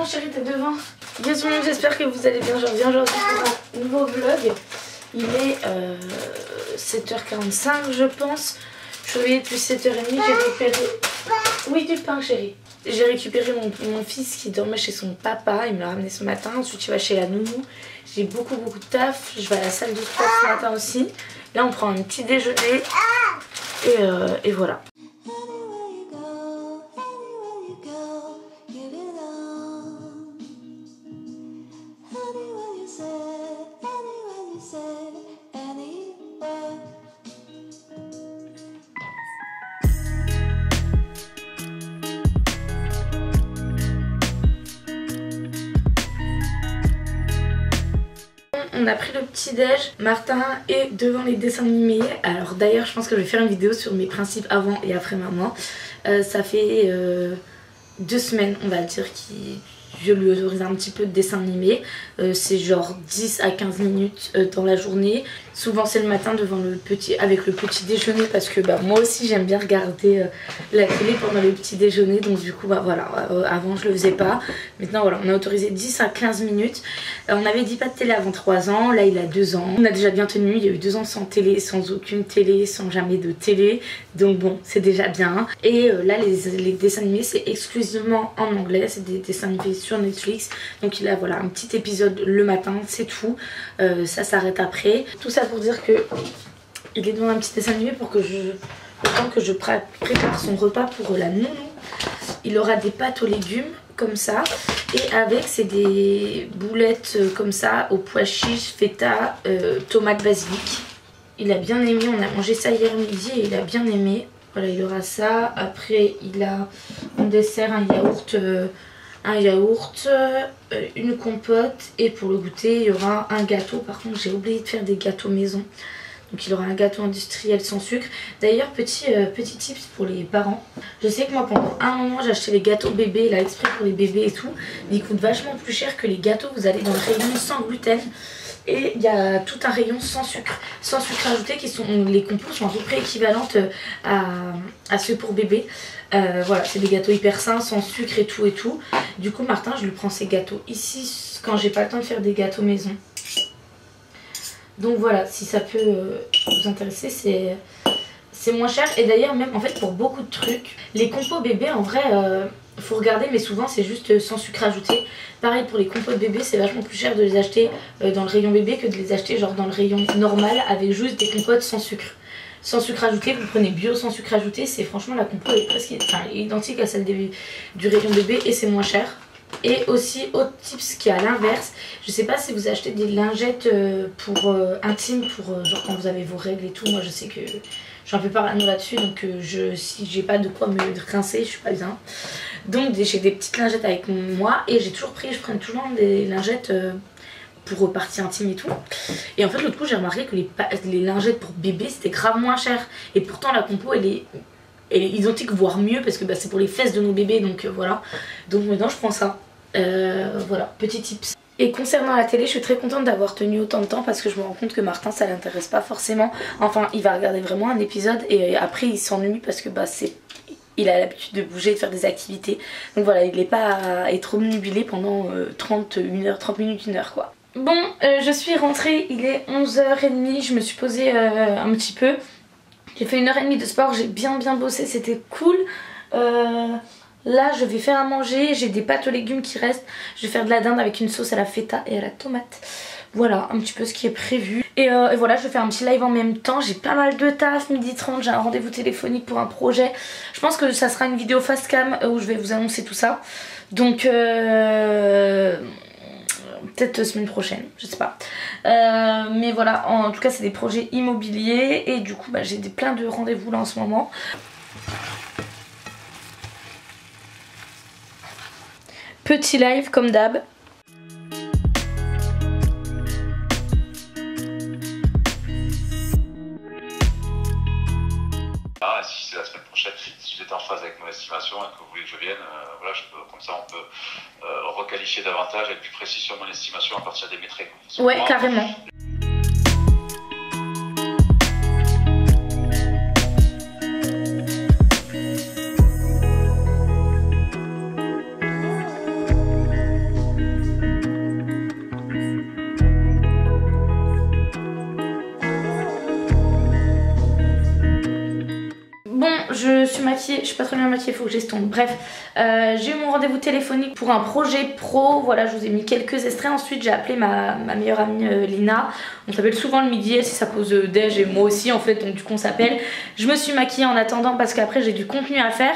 Attends chérie, t'es devant. Bien sûr, j'espère que vous allez bien. Je reviens aujourd'hui pour un nouveau vlog. Il est 7h45 je pense. Je suis réveillée depuis 7h30, j'ai récupéré... Oui, du pain chérie. J'ai récupéré mon fils qui dormait chez son papa, il me l'a ramené ce matin. Ensuite il va chez la nounou. J'ai beaucoup de taf, je vais à la salle de sport ce matin aussi. Là on prend un petit déjeuner et voilà. On a pris le petit déj, Martin est devant les dessins animés. Alors d'ailleurs je pense que je vais faire une vidéo sur mes principes avant et après maman. Ça fait 2 semaines on va dire je lui autorise un petit peu de dessin animé. C'est genre 10 à 15 minutes dans la journée. Souvent c'est le matin devant avec le petit déjeuner parce que moi aussi j'aime bien regarder la télé pendant le petit déjeuner. Donc du coup voilà, avant je le faisais pas. Maintenant voilà, on a autorisé 10 à 15 minutes. On avait dit pas de télé avant 3 ans, là il a 2 ans. On a déjà bien tenu, il y a eu 2 ans sans télé, sans aucune télé, sans jamais de télé. Donc bon, c'est déjà bien. Et là les dessins animés c'est exclusivement en anglais, c'est des dessins animés sur Netflix. Donc il a voilà un petit épisode le matin, c'est tout. Ça s'arrête après. Tout ça pour dire que il est devant un petit dessin animé pour que le temps que je prépare son repas pour la nounou. Il aura des pâtes aux légumes comme ça et avec c'est des boulettes comme ça aux pois chiches, feta, tomates, basilic. Il a bien aimé, on a mangé ça hier midi et il a bien aimé. Voilà, il aura ça. Après il a en dessert un yaourt, une compote et pour le goûter il y aura un gâteau. Par contre j'ai oublié de faire des gâteaux maison. Donc il aura un gâteau industriel sans sucre. D'ailleurs petit tips pour les parents. Je sais que moi pendant un moment j'ai acheté les gâteaux bébés là exprès pour les bébés et tout. Mais ils coûtent vachement plus cher que les gâteaux. Vous allez dans le rayon sans gluten. Et il y a tout un rayon sans sucre ajouté qui sont, les compos sont à peu près équivalentes à ceux pour bébé. Voilà, c'est des gâteaux hyper sains, sans sucre et tout. Du coup Martin je lui prends ces gâteaux ici quand j'ai pas le temps de faire des gâteaux maison. Donc voilà, si ça peut vous intéresser, c'est moins cher. Et d'ailleurs même en fait pour beaucoup de trucs, les compos bébés en vrai faut regarder mais souvent c'est juste sans sucre ajouté. Pareil pour les compos de bébé, c'est vachement plus cher de les acheter dans le rayon bébé que de les acheter genre dans le rayon normal avec juste des compotes sans sucre. Sans sucre ajouté, vous prenez bio sans sucre ajouté, c'est franchement la compo est presque identique à celle du rayon bébé et c'est moins cher. Et aussi autre tips qui est à l'inverse, je sais pas si vous achetez des lingettes pour intimes pour genre quand vous avez vos règles et tout. Moi je sais que je suis un peu parano là-dessus donc si j'ai pas de quoi me rincer je suis pas bien. Donc j'ai des petites lingettes avec moi et je prends toujours des lingettes pour partie intime et tout. Et en fait l'autre coup j'ai remarqué que les lingettes pour bébé c'était grave moins cher. Et pourtant la compo elle est identique voire mieux parce que c'est pour les fesses de nos bébés donc voilà. Donc maintenant je prends ça. Voilà, petit tips. Et concernant la télé je suis très contente d'avoir tenu autant de temps parce que je me rends compte que Martin ça l'intéresse pas forcément. Enfin il va regarder vraiment un épisode et après il s'ennuie parce que il a l'habitude de bouger et de faire des activités. Donc voilà, il n'est pas à être obnubilé pendant 30 minutes, 1 heure quoi. Bon, je suis rentrée, il est 11h30, je me suis posée un petit peu. J'ai fait 1h30 de sport, j'ai bien bossé, c'était cool. Là je vais faire à manger, j'ai des pâtes aux légumes qui restent. Je vais faire de la dinde avec une sauce à la feta et à la tomate. Voilà un petit peu ce qui est prévu. Et voilà, je vais faire un petit live en même temps. J'ai pas mal de taf, 12h30, j'ai un rendez-vous téléphonique pour un projet. Je pense que ça sera une vidéo fast cam où je vais vous annoncer tout ça. Donc peut-être semaine prochaine, je sais pas. Mais voilà, en tout cas c'est des projets immobiliers. Et du coup j'ai plein de rendez-vous là en ce moment. Petit live comme d'hab. Si c'est la semaine prochaine, si vous êtes en phase avec mon estimation et que vous voulez que je vienne, voilà, comme ça on peut requalifier davantage, être plus précis sur mon estimation à partir des métriques. Ouais, carrément. Bon, je suis maquillée, je suis pas très bien maquillée, faut que j'estompe. Bref, j'ai eu mon rendez-vous téléphonique pour un projet pro. Voilà, je vous ai mis quelques extraits. Ensuite, j'ai appelé ma meilleure amie Lina. On s'appelle souvent le midi, elle c'est sa pause déj et moi aussi en fait, donc du coup on s'appelle. Je me suis maquillée en attendant parce qu'après j'ai du contenu à faire.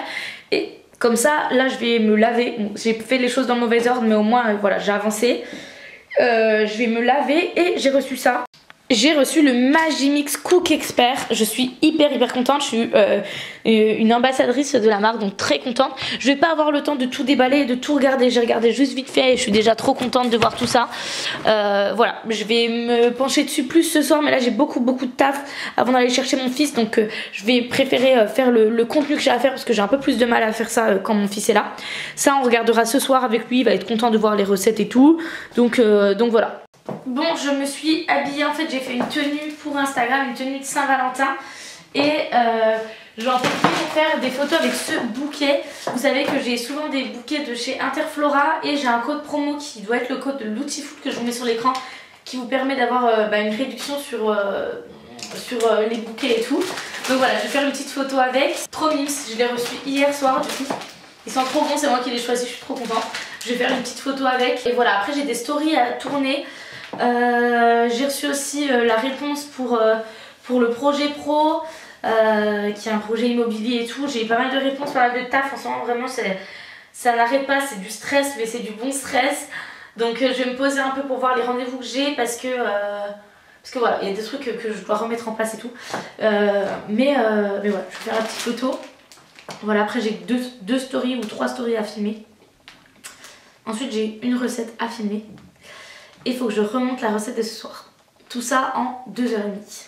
Et comme ça, là je vais me laver. Bon, j'ai fait les choses dans le mauvais ordre, mais au moins voilà, j'ai avancé. Je vais me laver et j'ai reçu ça. J'ai reçu le Magimix Cook Expert. Je suis hyper contente. Je suis une ambassadrice de la marque, donc très contente. Je vais pas avoir le temps de tout déballer et de tout regarder. J'ai regardé juste vite fait et je suis déjà trop contente de voir tout ça. Voilà, je vais me pencher dessus plus ce soir, mais là j'ai beaucoup de taf avant d'aller chercher mon fils, donc je vais préférer faire le contenu que j'ai à faire parce que j'ai un peu plus de mal à faire ça quand mon fils est là. Ça on regardera ce soir avec lui, il va être content de voir les recettes et tout. Donc voilà. Bon, je me suis habillée, en fait j'ai fait une tenue pour Instagram, une tenue de Saint-Valentin. Et j'en profite pour faire des photos avec ce bouquet. Vous savez que j'ai souvent des bouquets de chez Interflora. Et j'ai un code promo qui doit être le code de l'Outil-Foot que je vous mets sur l'écran, qui vous permet d'avoir une réduction sur les bouquets et tout. Donc voilà, je vais faire une petite photo avec. Trop mimes, je l'ai reçu hier soir du coup. Ils sont trop bons, c'est moi qui les ai choisis, je suis trop contente. Je vais faire une petite photo avec. Et voilà, après j'ai des stories à tourner. J'ai reçu aussi la réponse pour le projet pro, qui est un projet immobilier et tout. J'ai eu pas mal de réponses, pas mal de taf en ce moment, vraiment ça n'arrête pas, c'est du stress mais c'est du bon stress. Donc je vais me poser un peu pour voir les rendez-vous que j'ai parce que voilà, il y a des trucs que je dois remettre en place et tout. Mais voilà, je vais faire la petite photo. Voilà, après j'ai deux stories ou 3 stories à filmer. Ensuite j'ai une recette à filmer. Il faut que je remonte la recette de ce soir. Tout ça en 2h30.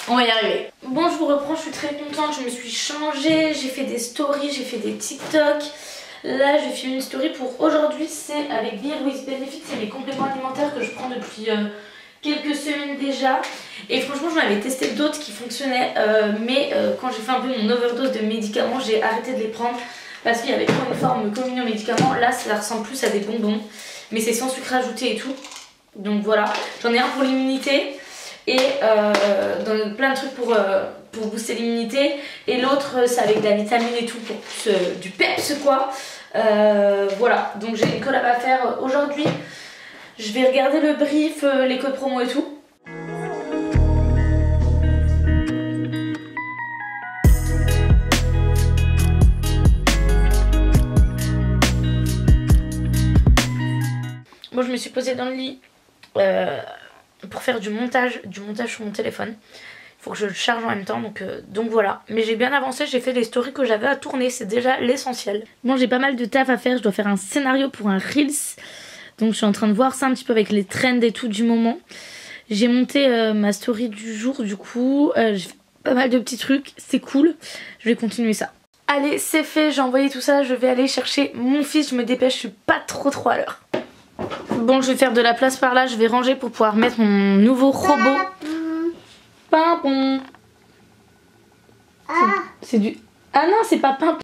On va y arriver. Bon, je vous reprends, je suis très contente. Je me suis changée, j'ai fait des stories, j'ai fait des TikTok. Là, je vais filmer une story pour aujourd'hui. C'est avec Beer with Benefit. C'est mes compléments alimentaires que je prends depuis quelques semaines déjà. Et franchement, j'en avais testé d'autres qui fonctionnaient. Mais quand j'ai fait un peu mon overdose de médicaments, j'ai arrêté de les prendre. Parce qu'il y avait trop une forme commune aux médicaments. Là, ça ressemble plus à des bonbons. Mais c'est sans sucre ajouté et tout. Donc voilà, j'en ai un pour l'immunité et plein de trucs pour booster l'immunité. Et l'autre c'est avec de la vitamine et tout pour du peps quoi. Voilà, donc j'ai une collab à faire aujourd'hui. Je vais regarder le brief, les codes promo et tout. Bon, je me suis posée dans le lit pour faire du montage sur mon téléphone. Il faut que je le charge en même temps, donc voilà. Mais j'ai bien avancé, j'ai fait les stories que j'avais à tourner, c'est déjà l'essentiel. Bon, j'ai pas mal de taf à faire, je dois faire un scénario pour un Reels. Donc je suis en train de voir ça un petit peu avec les trends et tout du moment. J'ai monté ma story du jour du coup, j'ai fait pas mal de petits trucs, c'est cool. Je vais continuer ça. Allez, c'est fait, j'ai envoyé tout ça, je vais aller chercher mon fils, je me dépêche, je suis pas trop à l'heure. Bon, je vais faire de la place par là, je vais ranger pour pouvoir mettre mon nouveau robot. Pimpon. C'est du... Ah non, c'est pas pimpon.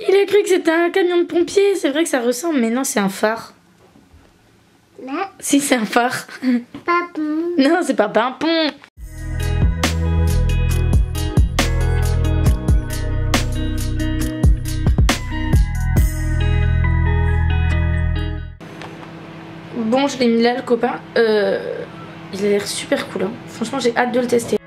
Il a cru que c'était un camion de pompier, c'est vrai que ça ressemble, mais non, c'est un phare. Non. Si, c'est un phare. Pimpon. Non, c'est pas pimpon. Bon, je l'ai mis là le copain, il a l'air super cool hein. Franchement j'ai hâte de le tester.